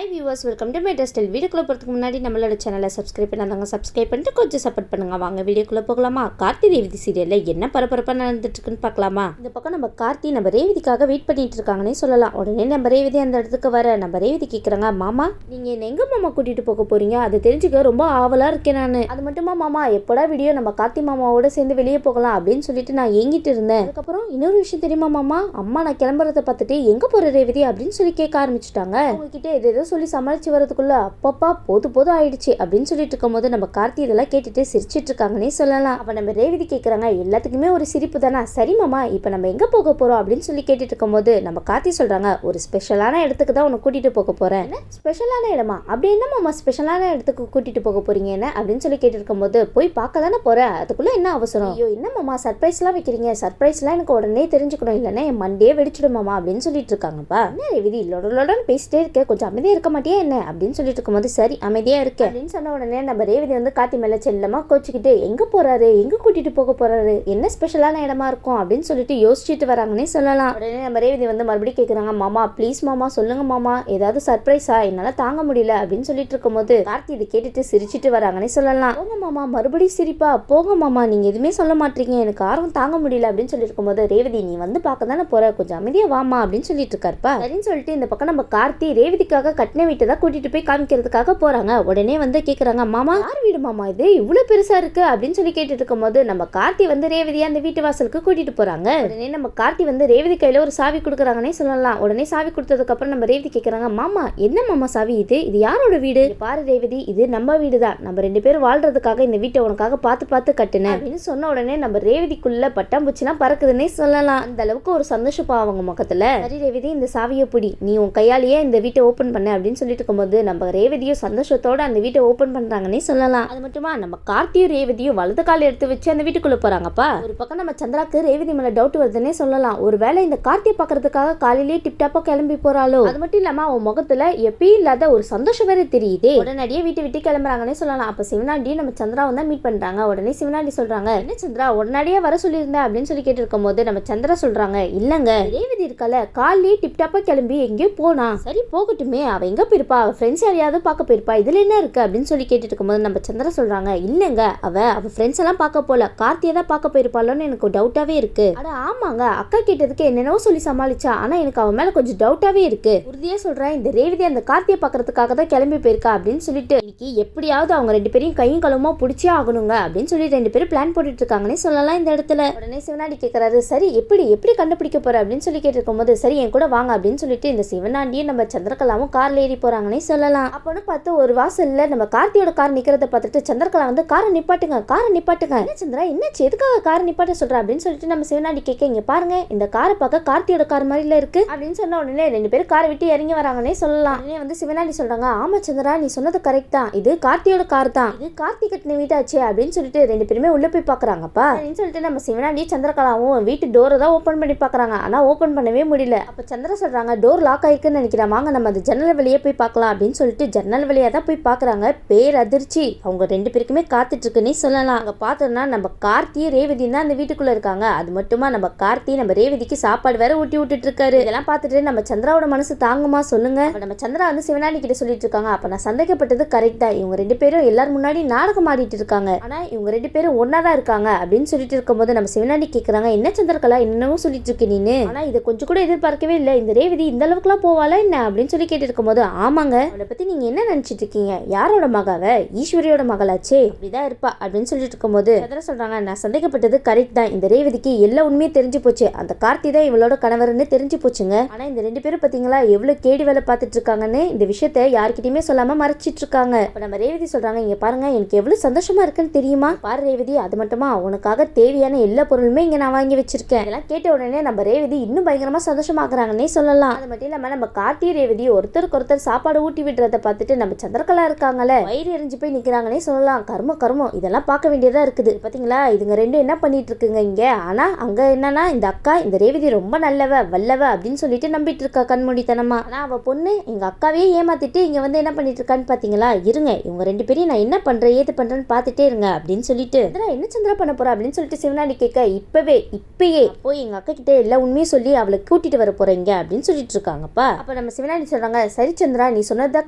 Hi viewers, welcome to my destyle. வீடியோக்குள்ளே போகிறதுக்கு முன்னாடி நம்மளோட சேனலை சப்ஸ்கிரைப் பண்ணாதாங்க, சப்ஸ்கிரைப் பண்ணிட்டு கொஞ்சம் சப்போர்ட் பண்ணுங்க. வாங்க வீடியோக்குள்ளே போகலாமா? கார்த்தி ரேவதி சீரியலில் என்ன பரபரப்பாக நடந்துட்டு இருக்குன்னு பார்க்கலாமா? இந்த பக்கம் நம்ம கார்த்தி நம்ம ரேவதிக்காக வெயிட் பண்ணிட்டு இருக்காங்கன்னே சொல்லலாம். உடனே நம்ம ரேவதி அந்த இடத்துக்கு வர நம்ம ரேவதி கேட்குறாங்க, மாமா நீங்கள் என்ன எங்கே மாமா கூட்டிகிட்டு போக போறீங்க? அதை தெரிஞ்சுக்க ரொம்ப ஆவலாக இருக்கேன் நான். அது மட்டுமா மாமா, எப்படா வீடியோ நம்ம கார்த்தி மாமாவோட சேர்ந்து வெளியே போகலாம் அப்படின்னு சொல்லிட்டு நான் ஏங்கிட்டு இருந்தேன். அதுக்கப்புறம் இன்னொரு விஷயம் தெரியுமா மாமா, அம்மா நான் கிளம்புறதை பார்த்துட்டு எங்கே போகிற ரேவதி அப்படின்னு சொல்லி கேட்க ஆரம்பிச்சுட்டாங்க. உங்ககிட்ட ஏதோ சொல்லி சமாளிச்சு வரதுக்குள்ள அப்பப்பா போது ஆயிடுச்சு அப்படின்னு சொல்லிட்டு இருக்கும்போது நம்ம கார்த்தி இதெல்லாம் கேட்டுட்டு சிரிச்சிட்டு இருக்காங்கன்னே சொல்லலாம். அப்ப நம்ம ரேவதி கேட்கறாங்க, எல்லாத்துக்குமே ஒரு சிரிப்பு தானா? சரி மாமா, இப்ப நம்ம எங்க போக போறோம் அப்படின்னு சொல்லி கேட்டுட்டு இருக்கும்போது நம்ம கார்த்தி சொல்றாங்க, ஒரு ஸ்பெஷலான இடத்துக்கு தான் உன்னை கூட்டிட்டு போக போறேன். ஸ்பெஷலான இடமா? அப்படி என்ன மாமா ஸ்பெஷலான இடத்துக்கு கூட்டிட்டு போக போறீங்க என்ன அப்படின்னு சொல்லி கேட்டு இருக்கும்போது, போய் பார்க்க தானே போறேன், அதுக்குள்ள என்ன அவசரம்? ஐயோ என்ன மாமா சர்ப்ரைஸ் எல்லாம் வைக்கிறீங்க? சர்ப்ரைஸ் எல்லாம் எனக்கு உடனே தெரிஞ்சுக்கணும், இல்லைன்னா என் மண்டே வெடிச்சிடும் மாமா அப்படின்னு சொல்லிட்டு இருக்காங்கப்பா. என்ன ரேவதி லொடன்னு பேசிட்டே இருக்க, கொஞ்சம் அமைதியா இருக்க மாட்டியா என்ன அப்படின்னு சொல்லிட்டு இருக்கும்போது, சரி அமைதியா இருக்க அப்படின்னு சொன்ன உடனே நம்ம ரேவதி வந்து கார்த்தி மேல செல்லமா கோச்சிக்கிட்டு, எங்க போறாரு, எங்க கூட்டிட்டு போக போறாரு, என்ன ஸ்பெஷலான இடமா இருக்கும் அப்படின்னு சொல்லிட்டு யோசிச்சுட்டு வராங்கன்னே சொல்லலாம். உடனே நம்ம ரேவதி வந்து மறுபடியும் கேக்குறாங்க, மாமா ப்ளீஸ் மாமா சொல்லுங்க மாமா, ஏதாவது சர்ப்ரைஸா, என்னால தாங்க முடியல அப்படின்னு சொல்லிட்டு இருக்கும்போது கார்த்தி இதை கேட்டுட்டு சிரிச்சிட்டு வராங்கன்னே சொல்லலாம். போங்க மாமா, மறுபடியும் சிரிப்பா? போங்க மாமா, நீங்க எதுவுமே சொல்ல மாட்டீங்க, எனக்கு ஆர்வம் தாங்க முடியல அப்படின்னு சொல்லிட்டு இருக்கும்போது, ரேவதி நீ வந்து பார்க்க தானே போற, கொஞ்சம் அமைதியா வாமா அப்படின்னு சொல்லிட்டு இருக்காருப்பா. அப்படின்னு சொல்லிட்டு இந்த பக்கம் நம்ம கார்த்தி ரேவதிக்காக கட்டின வீட்டை தான் கூட்டிட்டு போய் காமிக்கிறதுக்காக போறாங்க. உடனே வந்து கேக்குறாங்க, மாமா யார் வீடு மாமா இது, இவ்வளவு பெருசா இருக்கு அப்படின்னு சொல்லி கேட்டுட்டு இருக்கும்போது நம்ம கார்த்தி வந்து ரேவதியை அந்த வீட்டு வாசலுக்கு கூட்டிட்டு போறாங்க. உடனே நம்ம கார்த்தி வந்து ரேவதி கையில ஒரு சாவி கொடுக்குறாங்கன்னே சொல்லலாம். உடனே சாவி கொடுத்ததுக்கு அப்புறம் நம்ம ரேவதி கேக்குறாங்க, மாமா என்ன மாமா சாவி இது யாரோட வீடு? பாரு ரேவதி, இது நம்ம வீடு தான், நம்ம ரெண்டு பேரும் வாழ்றதுக்காக இந்த வீட்டை உனக்காக பார்த்து கட்டுனேன் அப்படின்னு சொன்ன உடனே நம்ம ரேவதிக்குள்ள பட்டாம்பூச்சிலாம் பறக்குதுன்னே சொல்லலாம். அந்த அளவுக்கு ஒரு சந்தோஷப்பா அவங்க முகத்துல. சரி ரேவதி, இந்த சாவியை பிடி, நீ உன் கையாலேயே இந்த வீட்டை ஓபன் பண்ண அப்படின்னு சொல்லிட்டு இருக்கும்போது நம்ம ரேவதியும் சந்தோஷத்தோட அந்த வீட்டை ஓபன் பண்றாங்கன்னே சொல்லலாம். அது மட்டுமா நம்ம கார்த்தியும் ரேவதியும் வலது கால எடுத்து வச்சு அந்த வீட்டுக்குள்ள போறாங்கப்பா. ஒரு பக்கம் நம்ம சந்திராக்கு ரேவதி மேல டவுட் வருதுன்னே சொல்லலாம். ஒருவேளை இந்த கார்த்தியை பாக்குறதுக்காக காலையிலேயே டிப்டாப்பா கிளம்பி போறாளோ? அது மட்டும் இல்லாம அவன் முகத்துல எப்பயும் இல்லாத ஒரு சந்தோஷம் வேற தெரியுது. உடனடியே வீட்டை விட்டு கிளம்புறாங்கன்னே சொல்லலாம். அப்ப சிவனாண்டி நம்ம சந்திராவை தான் மீட் பண்றாங்க. உடனே சிவனாண்டி சொல்றாங்க, என்ன சந்திரா உடனடியே வர சொல்லியிருந்தேன் அப்படின்னு சொல்லி கேட்டு இருக்கும் போது நம்ம சந்திரா சொல்றாங்க, இல்லங்க ரேவதி இருக்கல காலையிலேயே டிப்டாப்பா கிளம்பி எங்கேயோ போனா. சரி போகட்டுமே, அவ எங்க போயிருப்பா, அவ ஃப்ரெண்ட்ஸ் யாரையாவது பார்க்க போயிருப்பா, இதுல என்ன இருக்கு அப்படின்னு சொல்லி கேட்டுட்டு இருக்கும்போது நம்ம சந்திரா சொல்றாங்க, இல்லங்க அவ ஃப்ரெண்ட்ஸ் எல்லாம் பார்க்க போல, கார்த்தியை தான் பார்க்க போயிருப்பாளோன்னு எனக்கு டவுட்டாவே இருக்கு. அட ஆமாங்க, அக்கா கேட்டதுக்கு என்னென்னவோ சொல்லி சமாளிச்சா, ஆனா எனக்கு அவன் மேல கொஞ்சம் டவுட்டாவே இருக்கு. உறுதியா சொல்றேன், இந்த ரேவதி அந்த கார்த்தியை பார்க்கறதுக்காக தான் கிளம்பி போயிருக்கா அப்படின்னு சொல்லிட்டு இன்னைக்கு எப்படியாவது அவங்க ரெண்டு பேரையும் கையும் களவுமா பிடிச்சே ஆகணுங்க அப்படின்னு சொல்லி ரெண்டு பேரும் பிளான் போட்டுட்டு இருக்காங்கன்னே சொல்லலாம் இந்த இடத்துல. உடனே சிவனாண்டி கேட்கறாரு, சரி எப்படி கண்டுபிடிக்க போற அப்படின்னு சொல்லி கேட்டு இருக்கும்போது, சரி என் கூட வாங்க அப்படின்னு சொல்லிட்டு இந்த சிவனாண்டியும் நம்ம சந்திரகலாவும் கார்ல ஏறி போறாங்கன்னே சொல்லலாம். அப்போன்னு பார்த்து ஒரு வாசல்ல நம்ம கார்த்தியோட கார் நிக்கிறத பார்த்துட்டு சந்திரகலா வந்து காரை நிப்பாட்டுங்க. என்ன சந்திரா என்னாச்சு, எதுக்காக காரை நிப்பாட்ட சொல்ற அப்படின்னு சொல்லிட்டு நம்ம சிவனாண்டி கேட்க, இங்க பாருங்க இந்த காரை பார்க்க கார்த்தியோட கார் மாதிரில இருக்கு அப்படின்னு சொன்ன உடனே ரெண்டு பேரும் காரை விட்டு இறங்கி வராங்கன்னே சொல்லலாம். உடனே வந்து சிவனாண்டி சொல்றாங்க, ஆமா சந்திரா நீ சொன்னது கரெக்ட் தான், இது கார்த்தியோட கார் தான், இது கார்த்தி கட்டின வீட்டாச்சு அப்படின்னு சொல்லிட்டு ரெண்டு பேருமே உள்ள போய் பாக்குறாங்கப்பா. அப்படின்னு சொல்லிட்டு நம்ம சிவனாண்டி சந்திரகலாவும் வீட்டு டோரை தான் ஓபன் பண்ணி பாக்குறாங்க. ஆனா ஓபன் பண்ணவே முடியல. அப்ப சந்திரா சொல்றாங்க, டோர் லாக் ஆயிருக்குன்னு நினைக்கிறேன், வாங்க நம்ம அந்த ஜன்னல் வழியே போய் பார்க்கலாம் அப்படின்னு சொல்லிட்டு ஜன்னல் வழியா தான் போய் பாக்குறாங்க. பேர் அதிர்ச்சி, அவங்க ரெண்டு பேருக்குமே காத்துட்டு இருக்குன்னே சொல்லலாம். அங்க பார்த்தோம்னா நம்ம கார்த்தியும் ரேவதியும் தான் அந்த வீட்டுக்குள்ள இருக்காங்க. அது மட்டுமா நம்ம கார்த்தி நம்ம ரேவதிக்கு சாப்பாடு வேற ஊட்டி விட்டுட்டு இருக்காரு. இதெல்லாம் பார்த்துட்டு நம்ம சந்திராவோட மனசு தாங்குமா சொல்லுங்க? நம்ம சந்திரா வந்து சிவனாண்டி கிட்ட சொல்லிட்டு இருக்காங்க, அப்ப நான் சந்தேகப்பட்டது கரெக்ட் தான், இவங்க ரெண்டு பேரும் எல்லாரும் முன்னாடி நாடகம் ஆடிட்டு இருக்காங்க, ஆனா இவங்க ரெண்டு பேரும் ஒன்னாதான் இருக்காங்க அப்படின்னு சொல்லிட்டு இருக்கும்போது நம்ம சிவனாண்டி கேக்குறாங்க, என்ன சந்திரகலா என்னவோ சொல்லிட்டு இருக்கு நீனு, ஆனா இதை கொஞ்சம் கூட எதிர்பார்க்கவே இல்லை, இந்த ரேவதி இந்த அளவுக்கு எல்லாம் போவாளா என்ன அப்படின்னு சொல்லி கேட்டு இருக்கும்போது, ஆமாங்க அவளை பத்தி நீங்க என்ன நினைச்சிட்டு இருக்கீங்க, யாரோட மகாவ, ஈஸ்வரியோட மகளாச்சே, அப்படிதான் இருப்பா அப்படின்னு சொல்லிட்டு இருக்கும்போது சந்திரா சொல்றாங்க, நான் சந்தேகப்பட்டது கரெக்ட் தான், இந்த ரேவதிக்கு எல்லா உண்மையே தெரிஞ்சு போச்சு, அந்த கார்த்தி தான் இவளோட கணவர்னு தெரிஞ்சு போச்சுங்க, ஆனா இந்த ரெண்டு பேரும் பாத்தீங்களா எவ்வளவு கேடி வேலை பார்த்துட்டு இருக்காங்கன்னு இந்த விஷயத்த யார்கிட்டயுமே சொல்லாம மறைச்சிட்டு இருக்காங்க. அப்ப நம்ம ரேவதி சொல்றாங்க, இங்க பாருங்க எனக்கு எவ்வளவு சந்தோஷமா இருக்குன்னு தெரியுமா, பாரு ரேவதி அது மட்டுமா உனக்காக தேவையான எல்லா பொருளுமே இங்க நான் வாங்கி வச்சிருக்கேன். இதெல்லாம் கேட்ட உடனே நம்ம ரேவதி இன்னும் பயங்கரமா சந்தோஷமாக்குறாங்கன்னே சொல்லலாம். அது மட்டும் இல்லாம நம்ம கார்த்தி ரேவதி ஒருத்தருக்கு ஒருத்தர் சாப்பாடு ஊட்டி விடுறத பார்த்துட்டு நம்ம சந்திரகலா இருக்காங்கல்ல வயிறு எரிஞ்சு போய் நிக்கிறாங்கன்னே சொல்லலாம். கர்மம் இதெல்லாம் பார்க்க வேண்டியதா இருக்குது பாத்தீங்களா, இதுங்க ரெண்டும் என்ன பண்ணிட்டு இருக்குங்க இங்க. ஆனா அங்க என்னன்னா இந்த அக்கா இந்த ரேவதி ரொம்ப நல்லவ வல்லவ அப்படின்னு சொல்லிட்டு நம்பிட்டு இருக்கா கண்மூடித்தனமா. ஆனா அவ பொண்ணு எங்க அக்காவையே ஏமாத்திட்டு இங்க வந்து என்ன பண்ணிட்டு இருக்கான்னு பாத்தீங்களா, இருங்க இவங்க ரெண்டு பேரையும் நான் என்ன பண்றேன் ஏது பண்றேன்னு பாத்துட்டே இருங்க அப்படின்னு சொல்லிட்டு என்ன சந்திரா பண்ண போறா அப்படின்னு சொல்லிட்டு சிவனாண்டி கேட்க, இப்பயே போய் எங்க அக்கா கிட்ட எல்லா உண்மையும் சொல்லி அவளை கூட்டிட்டு வர போறீங்க அப்படின்னு சொல்லிட்டு இருக்காங்கப்பா. அப்ப நம்ம சிவனாண்டி சொல்றாங்க, சரி சரி சந்திரா, நீ சொன்னதுதான்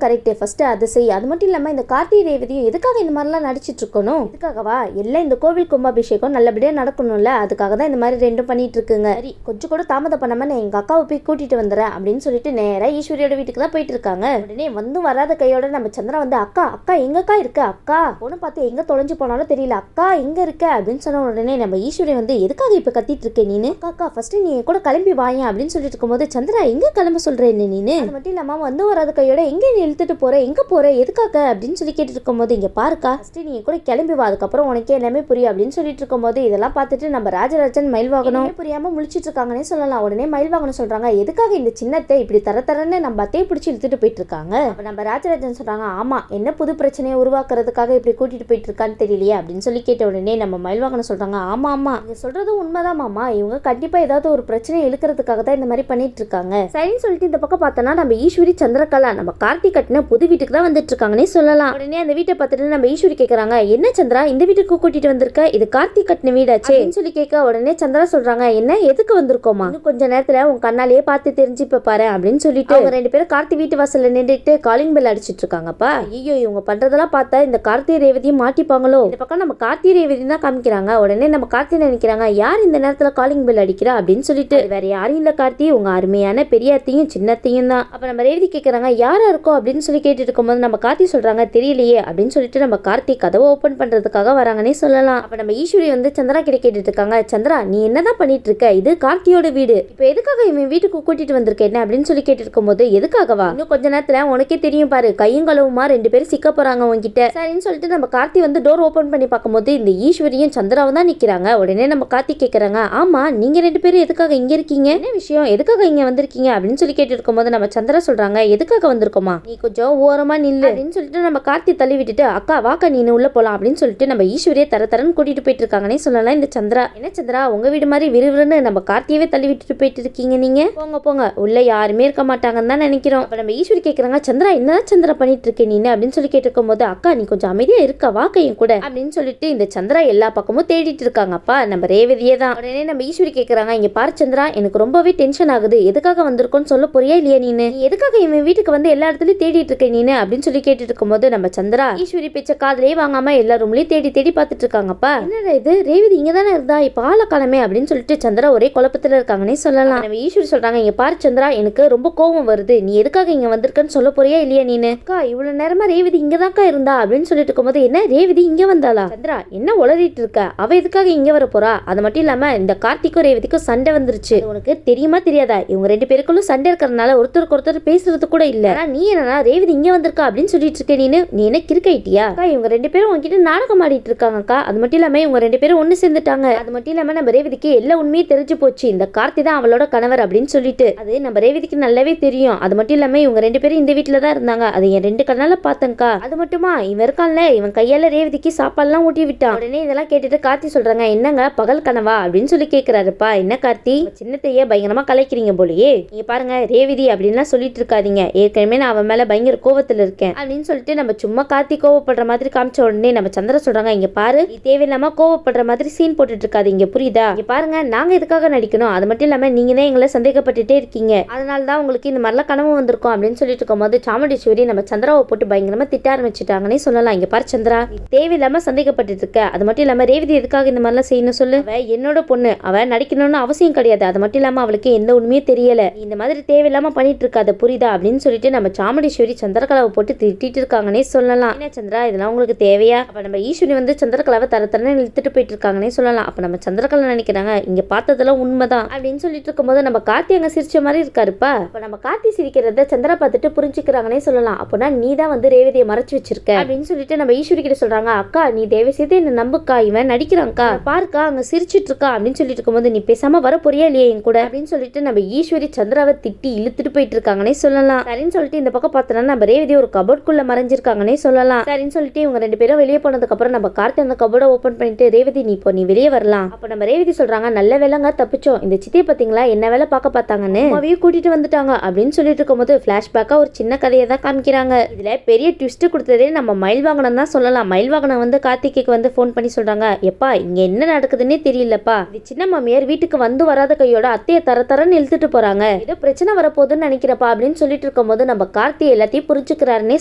கரெக்ட், ஃபர்ஸ்ட் அதை செய். அது மட்டும் இல்லாம இந்த கார்த்தி ரேவதியும் எதுக்காக இந்த மாதிரிலாம் நடிச்சிட்டு இருக்கணும்? இதுக்காகவா? எல்லாம் இந்த கோவில் கும்பாபிஷேகம் நல்லபடியா நடக்கணும்ல, அதுக்காக தான் இந்த மாதிரி ரெண்டும் பண்ணிட்டு இருக்குங்க. சரி, கொஞ்சம் கூட தாமதம் பண்ணாம நான் எங்க அக்காவை போய் கூட்டிட்டு வந்துறேன் அப்படின்னு சொல்லிட்டு நேரா ஈஸ்வரியோட வீட்டுக்கு தான் போயிட்டு இருக்காங்க. உடனே வந்து வராத கையோட நம்ம சந்திரா வந்து அக்கா அக்கா எங்கக்கா இருக்க, அக்கா பொண்ணு பார்த்து எங்க தொலைஞ்சு போனாலும் தெரியல, அக்கா எங்க இருக்க அப்படின்னு சொன்ன உடனே நம்ம ஈஸ்வரி வந்து எதுக்காக இப்ப கத்திட்டு இருக்க நீனு? அக்கா ஃபர்ஸ்ட் நீ கூட கிளம்பி வாங்க அப்படின்னு சொல்லிட்டு இருக்கும்போது சந்திரா எங்க கிளம்ப சொல்றேன் நீனு? அது மட்டும் இல்லாம வந்து வராத கையோட எங்க நீ இழுத்துட்டு போற, எங்க போற, எதுக்காக அப்படின்னு சொல்லி கேட்டு இருக்கும்போது இங்க பாருக்கா ஃபர்ஸ்ட் நீ கூட கிளம்பி வா, அதுக்கப்புறம் உனக்கே எல்லாமே புரியும் அப்படின்னு சொல்லிட்டு இருக்கும்போது இதெல்லாம் பார்த்துட்டு நம்ம ராஜராஜன் மயில்வாகனம் புரியாம முழிச்சிட்டு இருக்காங்கன்னே சொல்லலாம். உடனே மயில்வாகனம் சொல்றாங்க எதுக்காக இந்த சின்னத்தை இப்படி தரன்னு நம்ம அத்தையை பிடிச்சி இழுத்துட்டு போயிட்டு இருக்காங்க. அப்ப நம்ம ராஜராஜன் சொல்றாங்க ஆமா என்ன புது பிரச்சனையை உருவாக்குறதுக்காக இப்படி கூட்டிட்டு போயிட்டு இருக்கான்னு தெரியலையே அப்படின்னு சொல்லி கேட்ட உடனே நம்ம மயில்வாகனம் சொல்றாங்க ஆமா ஆமா நீங்க சொல்றதும் உண்மைதான் மாமா, இவங்க கண்டிப்பா ஏதாவது ஒரு பிரச்சனையை இழுக்கிறதுக்காக தான் இந்த மாதிரி பண்ணிட்டு இருக்காங்க. சரின்னு சொல்லிட்டு இந்த பக்கம் பார்த்தோம்னா நம்ம ஈஸ்வரி சந்திரகலா நம்ம கார்த்திக் கட்டின புது வீட்டுக்கு தான் வந்துட்டு இருக்காங்கன்னே சொல்லலாம். உடனே அந்த வீட்டை பார்த்துட்டு நம்ம ஈஸ்வரி கேட்கறாங்க என்ன சந்திரா இந்த வீட்டுக்கு கூட்டிட்டு வந்திருக்க, இது கார்த்திக் கட்டின வீடாச்சே சொல்லி கேட்க உடனே சந்திரா சொல்றாங்க என்ன எதுக்கு வந்திருக்கோமா, இன்னும் கொஞ்ச நேரத்துல உன் கண்ணாலேயே பார்த்து தெரிஞ்சுப்ப பாரு அப்படின்னு சொல்லிட்டு அவங்க ரெண்டு பேரும் கார்த்தி வீட்டு வாசல்ல நின்றுட்டு காலிங் பெல் அடிச்சிட்டு இருக்காங்கப்பா. ஐயோ இவங்க பண்றதெல்லாம் பார்த்தா இந்த கார்த்தி ரேவதியும் மாட்டிப்பாங்களோ. இந்த பக்கம் நம்ம கார்த்தி ரேவதி தான் காமிக்கிறாங்க. உடனே நம்ம கார்த்தி நினைக்கிறாங்க யார் இந்த நேரத்துல காலிங் பெல் அடிக்கிறா அப்படின்னு சொல்லிட்டு வேற யாரும் இல்ல கார்த்தி, உங்க அருமையான பெரியாத்தையும் சின்னத்தையும் தான். அப்ப நம்ம ரேவதி கேட்கறாங்க யாரா இருக்கோ அப்படின்னு சொல்லி கேட்டுட்டு இருக்கும்போது நம்ம கார்த்தி சொல்றாங்க தெரியலையே அப்படின்னு சொல்லிட்டு நம்ம கார்த்தி கதவை ஓபன் பண்றதுக்காக வராங்கன்னே சொல்லலாம். அப்ப நம்ம ஈஸ்வரி வந்து சந்திரா கிட்ட கேட்டுட்டு இருக்காங்க சந்திரா நீ என்னதான் பண்ணிட்டு இருக்க, இது கார்த்தியோட வீடு, இப்ப எதுக்காக இவன் வீட்டுக்கு கூட்டிட்டு வந்திருக்க என்ன அப்படின்னு சொல்லி கேட்டு இருக்கும்போது எதுக்காகவா, இன்னும் கொஞ்ச நேரத்துல உனக்கே தெரியும் பாரு, கையும் களவுமா ரெண்டு பேரும் சிக்க போறாங்க உன்கிட்ட. சரின்னு சொல்லிட்டு நம்ம கார்த்தி வந்து டோர் ஓபன் பண்ணி பார்க்கும்போது இந்த ஈஸ்வரியும் சந்திராவும் தான் நிக்கிறாங்க. உடனே நம்ம கார்த்தி கேட்கறாங்க ஆமா நீங்க ரெண்டு பேரும் எதுக்காக இங்க இருக்கீங்க, என்ன விஷயம், எதுக்காக இங்க வந்திருக்கீங்க அப்படின்னு சொல்லி கேட்டு இருக்கும்போது நம்ம சந்திரா சொல்றாங்க எதுக்காக வந்திருக்கோமா, நீ கொஞ்சம் ஓரமா நில்லு அப்படின்னு சொல்லிட்டு நம்ம கார்த்தி தள்ளி விட்டுட்டு அக்கா வாக்கா நீ உள்ள போலாம் அப்படின்னு சொல்லிட்டு நம்ம ஈஸ்வரியை தரன்னு கூட்டிட்டு போயிட்டு இருக்காங்கன்னே சொல்லலாம். இந்த சந்திரா என்ன சந்திரா உங்க வீடு மாதிரி விறுவிறுன்னு நம்ம கார்த்தியவே தள்ளி விட்டுட்டு போயிட்டு இருக்கீங்க, நீங்க போங்க போங்க உள்ள யாருமே இருக்க மாட்டாங்கன்னு தான் நினைக்கிறோம். அப்ப நம்ம ஈஸ்வரி கேட்கறாங்க சந்திரா என்னதான் சந்திரா பண்ணிட்டு இருக்கே நீ அப்படின்னு சொல்லி கேட்டுக்கும் போது அக்கா நீ கொஞ்சம் அமைதியா இருக்க வாக்கையும் கூட அப்படின்னு சொல்லிட்டு இந்த சந்திரா எல்லா பக்கமும் தேடிட்டு இருக்காங்கப்பா நம்ம ரேவதியே தான். உடனே நம்ம ஈஸ்வரி கேட்கறாங்க இங்க பாரு சந்திரா எனக்கு ரொம்பவே டென்ஷன் ஆகுது, எதுக்காக வந்திருக்கோன்னு சொல்ல போறியா இல்லையா நீ எதுக்காக இவன் வீட்டுக்கு வந்து எல்லா இடத்துலயும் தேடிட்டு இருக்க நீ அப்படின்னு சொல்லி கேட்டுட்டு இருக்கும்போது நம்ம சந்திரா ஈஸ்வரி பேச்ச காதலே வாங்காம எல்லா ரூம்லயும் தேடி தேடி பார்த்துட்டு இருக்காங்கப்பா. என்னடா இது ரேவதி இங்க தானே இருந்தா இப்ப ஆள காலமே அப்படின்னு சொல்லிட்டு சந்திரா ஒரே குழப்பத்துல இருக்காங்கன்னே சொல்லலாம். நம்ம ஈஸ்வரி சொல்றாங்க இங்க பாரு சந்திரா எனக்கு ரொம்ப கோவம் வருது, நீ எதுக்காக இங்க வந்திருக்கன்னு சொல்ல போறியா இல்லையா நீனு, அக்கா இவ்வளவு நேரமா ரேவதி இங்கதான்க்கா இருந்தா அப்படின்னு சொல்லிட்டு இருக்கும்போது என்ன ரேவதி இங்க வந்தாளா, சந்திரா என்ன உளறிட்டு இருக்க, அவ எதுக்காக இங்க வர போறா, அது மட்டும் இல்லாம இந்த கார்த்திக்கும் ரேவதிக்கும் சண்டை வந்துருச்சு, உனக்கு தெரியுமா தெரியாதா, இவங்க ரெண்டு பேருக்குள்ள சண்டை இருக்கிறதுனால ஒருத்தருக்கு ஒருத்தர் பேசுறது கூட இல்ல, நீ என்னன்னா ரேவதி இங்க வந்திருக்கா அப்படின்னு சொல்லிட்டு இருக்க நீ என்ன கிறுக்கிட்டியா, இவங்க ரெண்டு பேரும் உங்ககிட்ட நாடகம் ஆடிட்டு இருக்காங்கக்கா, அது மட்டும் இல்லாம இவங்க ரெண்டு பேரும் ஒண்ணு சேர்ந்துட்டாங்க, அது மட்டும் இல்லாம நம்ம ரேவதிக்கு எல்லா உண்மையே தெரிஞ்சு போச்சு, இந்த கார்த்தி தான் அவளோட கணவர் அப்படின்னு சொல்லிட்டு அது நம்ம ரேவதிக்கு நல்லாவே தெரியும், அது மட்டும் இல்லாம இவங்க ரெண்டு பேரும் இந்த வீட்டுல தான் இருந்தாங்க, அது என் ரெண்டு கண்ணால பார்த்தேன்க்கா, அது மட்டுமா இவன் இருக்கான்ல இவன் கையால ரேவதிக்கு சாப்பாடுலாம் ஊட்டி விட்டான். உடனே இதெல்லாம் கேட்டுட்டு கார்த்தி சொல்றாங்க என்னங்க பகல் கனவா அப்படின்னு சொல்லி கேட்கிறாருப்பா. என்ன கார்த்தி சின்னத்தையே பயங்கரமா கலைக்கிறீங்க போலயே, நீங்க பாருங்க ரேவதி அப்படின்லாம் சொல்லிட்டு இருக்காதீங்க, ஏற்கனவே நான் அவன் மேல பயங்கர கோவத்துல இருக்கேன் அப்படின்னு சொல்லிட்டு நம்ம சும்மா கார்த்தி கோவப்படுற மாதிரி காமிச்ச உடனே நம்ம சந்திர சொல்றாங்க இங்க பாரு நீ தேவையில்லாம கோவப்படுற மாதிரி சீன் போட்டுட்டு இருக்காது, இங்க புரியுதா, இங்க பாருங்க நாங்க எதுக்காக நடிக்கணும், அது மட்டும் இல்லாம நீங்க தான் எங்களை சந்தேகப்பட்டுட்டே இருக்கீங்க, அதனாலதான் உங்களுக்கு இந்த மாதிரிலாம் கனவு வந்திருக்கும் அப்படின்னு சொல்லிட்டு இருக்கும்போது சாமுண்டீஸ்வரி நம்ம சந்திராவை போட்டு பயங்கரமா திட்ட ஆரம்பிச்சுட்டாங்கன்னே சொல்லலாம். இங்க பாரு சந்திரா நீ தேவையில்லாம சந்தேகப்பட்டு இருக்க, அது மட்டும் இல்லாம ரேவதி எதுக்காக இந்த மாதிரிலாம் செய்யணும் சொல்லு, அவ என்னோட பொண்ணு, அவ நடிக்கணும்னு அவசியம் கிடையாது, அது மட்டும் இல்லாம அவளுக்கு எந்த உண்மையும் தெரியல, இந்த மாதிரி தேவையில்லாம பண்ணிட்டு இருக்காத புரியுதா அப்படின்னு சொல்லிட்டு நம்ம சாமுண்டீஸ்வரி சந்திரகலாவை போட்டு திட்டிட்டு இருக்காங்கன்னே சொல்லலாம். என்ன சந்திரா இதெல்லாம் உங்களுக்கு தேவையா, அப்ப நம்ம ஈஸ்வரி வந்து சந்திரகலாவை தரன்னு இழுத்துட்டு போயிட்டு இருக்காங்கன்னே சொல்லலாம். அப்ப நம்ம சந்திரகலா நினைக்கிறாங்க இங்க பார்த்ததெல்லாம் உண்மைதான் அப்படின்னு சொல்லிட்டு இருக்கும்போது நம்ம கார்த்தி அங்க சிரிச்ச மாதிரி இருக்காருப்பா. அப்ப நம்ம கார்த்தி சிரிக்கிறத சந்திரா பார்த்துட்டு புரிஞ்சுக்கிறாங்கன்னே சொல்லலாம். அப்பனா நீ தான் வந்து ரேவதியை மறைச்சு வச்சிருக்க அப்படின்னு சொல்லிட்டு நம்ம ஈஸ்வரி கிட்ட சொல்றாங்க அக்கா நீ தயவு செய்து என்ன நம்புக்கா, இவன் நடிக்கிறான்க்கா பாருக்கா அங்க சிரிச்சிட்டு இருக்கா அப்படின்னு சொல்லிட்டு இருக்கும்போது நீ பேசாம வர போறியா இல்லையா என் கூட அப்படின்னு சொல்லிட்டு நம்ம ஈஸ்வரி சந்திராவை திட்டி இழுத்துட்டு போயிட்டு இருக்காங்கன்னே சொல்லலாம். சரின்னு சொல்லிட்டு இந்த பக்கம் பார்த்தோம்னா நம்ம ரேவதி ஒரு கபோர்டுக்குள்ள மறைஞ்சிருக்காங்கன்னே சொல்லலாம். சரின்னு சொல்லிட்டு இவங்க ரெண்டு பேரும் வெளியே போனதுக்கு அப்புறம் நம்ம கார்த்தி அந்த கபோர்டை ஓபன் பண்ணிட்டு ரேவதி நீ வெளியே வரலாம். அப்ப நம்ம ரேவதி சொல்றாங்க நல்ல வேலைங்க தப்பிச்சோம், இந்த சித்தியை பாத்தீங்களா என்ன வேலை பார்க்க பார்த்தாங்கன்னு அவையும் கூட்டிட்டு வந்துட்டாங்க அப்படின்னு சொல்லிட்டு இருக்கும்போது பிளாஷ்பேக்கா ஒரு சின்ன கதையை தான் காமிக்கிறாங்க. இதுல பெரிய ட்விஸ்ட் கொடுத்ததே நம்ம மயில்வாகனம் தான் சொல்லலாம். மயில்வாகனம் வந்து கார்த்திக்கு வந்து போன் பண்ணி சொல்றாங்க எப்பா இங்க என்ன நடக்குதுன்னே தெரியலப்பா, இது சின்ன மாமியார் வீட்டுக்கு வந்து வராத கையோட அத்தையை தரன்னு இழுத்துட்டு போறாங்க, ஏதோ பிரச்சனை வரப்போகுதுன்னு நினைக்கிறப்பா அப்படின்னு சொல்லிட்டு இருக்கும்போது நம்ம கார்த்தி எல்லாத்தையும் புரிஞ்சுக்கிறாருன்னே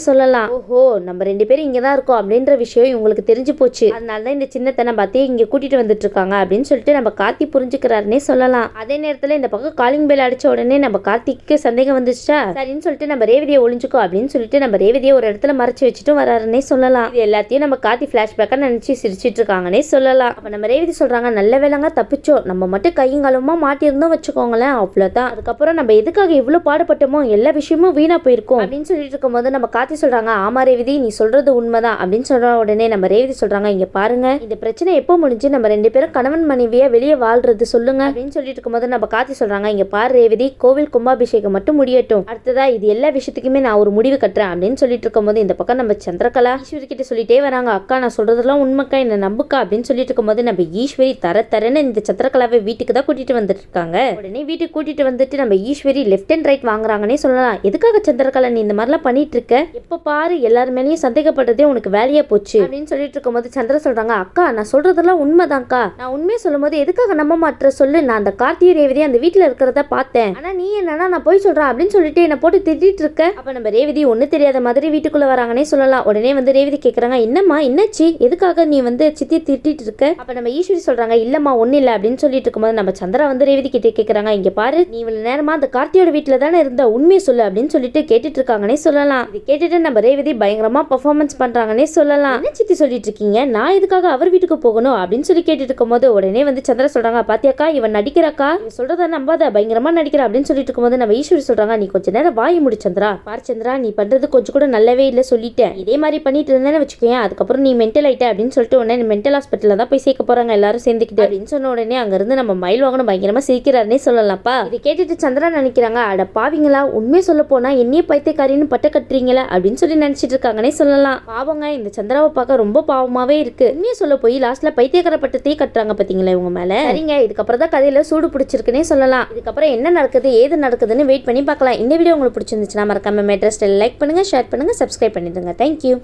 சொல்லலாம். ஓஹோ, நம்ம 2 பேரும் இங்கதான் இருக்கோம் அப்படின்ற விஷயம் இவங்களுக்கு தெரிஞ்சு போச்சு, அதனாலதான் இந்த சின்னத்தை நம்ம அத்தையும் இங்க கூட்டிட்டு வந்துட்டு இருக்காங்க அப்படின்னு சொல்லிட்டு நம்ம கார்த்தி புரிஞ்சுக்கிறாருன்னே சொல்லலாம். அதே நேரத்துல இந்த பக்கம் காலிங் பெல் அடிச்ச உடனே நம்ம கார்த்திக்கு சந்தேகம் வந்துச்சா, சரின்னு சொல்லிட்டு நம்ம ரேவதியை ஒளிஞ்சுக்கோ அப்படின்னு சொல்லிட்டு நம்ம ரேவதியை ஒரு இடத்துல மறைச்சு வச்சுட்டு வராருன்னே சொல்லலாம். இது எல்லாத்தையும் நம்ம கார்த்தி பிளாஷ்பேக்கா நினைச்சு சிரிச்சிட்டு இருக்காங்கன்னே சொல்லலாம். அப்ப நம்ம ரேவதி சொல்றாங்க, நல்ல வேலைங்க தப்பிச்சோம், நம்ம மட்டும் கையங்காலமா மாட்டியிருந்தோம் வச்சுக்கோங்களேன், அவ்வளவுதான், அதுக்கப்புறம் நம்ம எதுக்காக இவ்வளவு பாடுபட்டோமோ எல்லா விஷயமும் வீணா போயிருக்கும் அப்படின்னு சொல்லிட்டு இருக்கும்போது நம்ம கார்த்தி சொல்றாங்க, ஆமா ரேவதி நீ சொல்றது உண்மைதான் அப்படின்னு சொல்ற உடனே நம்ம ரேவதி சொல்றாங்க, இங்க பாருங்க இந்த பிரச்சனை எப்போ முடிஞ்சு நம்ம 2 பேரும் கணவன் மனைவியா வெளியே வாழ்றது சொல்லுங்க அப்படின்னு சொல்லிட்டு இருக்கும்போது நம்ம கார்த்தி சொல்றாங்க, இங்க பாரு ரேவதி, கோவில் கும்பாபிஷேகம் மட்டும் முடியட்டும், அடுத்ததா இது எல்லா விஷயத்துக்குமே நான் ஒரு முடிவு கட்டுறேன் அப்படின்னு சொல்லிட்டு இருக்கும்போது இந்த பக்கம் நம்ம சந்திரகலா ஈஸ்வரி கிட்ட சொல்லிட்டே வராங்க, அக்கா நான் சொல்றதெல்லாம் உண்மைக்கா, என்ன நம்புக்கா அப்படின்னு சொல்லிட்டு இருக்கும்போது நம்ம ஈஸ்வரி தரன்னு இந்த சந்திரகலாவை வீட்டுக்கு தான் கூட்டிட்டு வந்துட்டு இருக்காங்க. உடனே வீட்டுக்கு கூட்டிட்டு வந்துட்டு நம்ம ஈஸ்வரி லெஃப்ட் அண்ட் ரைட் வாங்குறாங்கன்னே சொல்லலாம். எதுக்காக சந்திரகலா நீ இந்த மாதிரிலாம் பண்ணிட்டு இருக்க, எப்ப பாரு எல்லார் மேலேயும் சந்தேகப்படுறதே உனக்கு வேலையா போச்சு அப்படின்னு சொல்லிட்டு இருக்கும்போது சந்திர சொல்றாங்க, அக்கா நான் சொல்றதெல்லாம் உண்மைதான்க்கா, நான் உண்மையை சொல்லும் போது எதுக்காக நம்ப மாட்டேற சொல்லு, நான் அந்த கார்த்திகை ரேவதி அந்த வீட்டுல இருக்கிறத பார்த்தேன், ஆனா நீ என்னன்னா நான் போய் சொல்றேன் அப்படின்னு சொல்லிட்டு என்ன போட்டு திட்டிட்டு இருக்க. அப்ப நம்ம ரேவதி ஒண்ணு தெரியாத மாதிரி வீட்டுக்குள்ள வராங்கன்னே சொல்லலாம். உடனே வந்து ரேவதி கேக்குறாங்க, என்னம்மா என்னாச்சு, எதுக்காக நீ வந்து சித்தி திட்டிட்டு இருக்க. அப்ப நம்ம ஈஸ்வரி சொல்றாங்க, இல்லம்மா ஒண்ணு இல்ல அப்படின்னு சொல்லிட்டு இருக்கும்போது நம்ம சந்திரா வந்து ரேவதி கிட்ட கேக்குறாங்க, இங்க பாரு நீ இவ்வளவு நேரமா அந்த கார்த்தியோட வீட்டுல தானே இருந்த, உண்மையை சொல்லு அப்படின்னு சொல்லிட்டு கேட்டுட்டு இருக்காங்கன்னே சொல்லலாம். இது கேட்டுட்டு நம்ம ரேவதி பயங்கரமா பெர்ஃபார்மன்ஸ் பண்றாங்கன்னே சொல்லலாம். என்ன சித்தி சொல்லிட்டு இருக்கீங்க, நான் எதுக்காக அவர் வீட்டுக்கு போகணும் அப்படின்னு சொல்லி கேட்டுட்டு இருக்கும்போது உடனே வந்து சந்திரா சொல்றாங்க, பாத்தியாக்கா இவன் நடிக்கிறாக்கா, இவன் சொல்றத நம்பாத பயங்கரமா நடிக்கிறா அப்படின்னு சொல்லிட்டு இருக்கும்போது நம்ம ஈஸ்வரி சொல்றாங்க, நீ கொஞ்ச நேரம் வாய் முடி சந்திரா, பார் சந்திரா நீ பண்றது கொஞ்சம் கூட நல்லவே இல்ல சொல்லிட்டேன், இதே மாதிரி பண்ணிட்டு இருந்தேன்னு வச்சுக்கோங்க அதுக்கப்புறம் நீ மென்டல் ஆயிட்ட அப்படின்னு சொல்லிட்டு உடனே மென்டல் ஹாஸ்பிட்டல்ல தான் போய் சேர்க்க போறாங்க எல்லாரும் சேர்ந்துக்கிட்டு அப்படின்னு சொன்ன உடனே அங்க இருந்து நம்ம மயில் வாகனம் பயங்கரமா சிரிக்கிறாருன்னே சொல்லலாம்ப்பா. இதை கேட்டுட்டு சந்திரா நினைக்கிறாங்க, அட பாவிங்களா உண்மையை சொல்ல போனா என்னையே பைத்தியக்காரின்னு பட்ட கட்டுறீங்களா அப்படின்னு சொல்லி நினைச்சிட்டு இருக்காங்கன்னே சொல்லலாம். பாவங்க இந்த சந்திராவை பார்க்க ரொம்ப பாவமாவே இருக்கு, உண்மையை சொல்ல போய் லாஸ்ட்ல பைத்தியக்கார பட்டத்தையே கட்டுறாங்க பாத்தீங்களா இவங்க மேல. சரிங்க, இதுக்கப்புறம் தான் கதையில சூடு பிடிச்சிருக்குன்னே சொல்லலாம். இதுக்கப்புறம் என்ன நடக்குது ஏது நடக்குதுன்னு வெயிட் பண்ணி பார்க்கலாம். இந்த வீடியோ உங்களுக்கு பிடிச்சிருந்துச்சுன்னா மறக்காம மெட்ரஸ் லைக் பண்ணுங்க, ஷேர் பண்ணுங்க, சப்ஸ்கிரைப் பண்ணிடுங்க. தேங்க்யூ.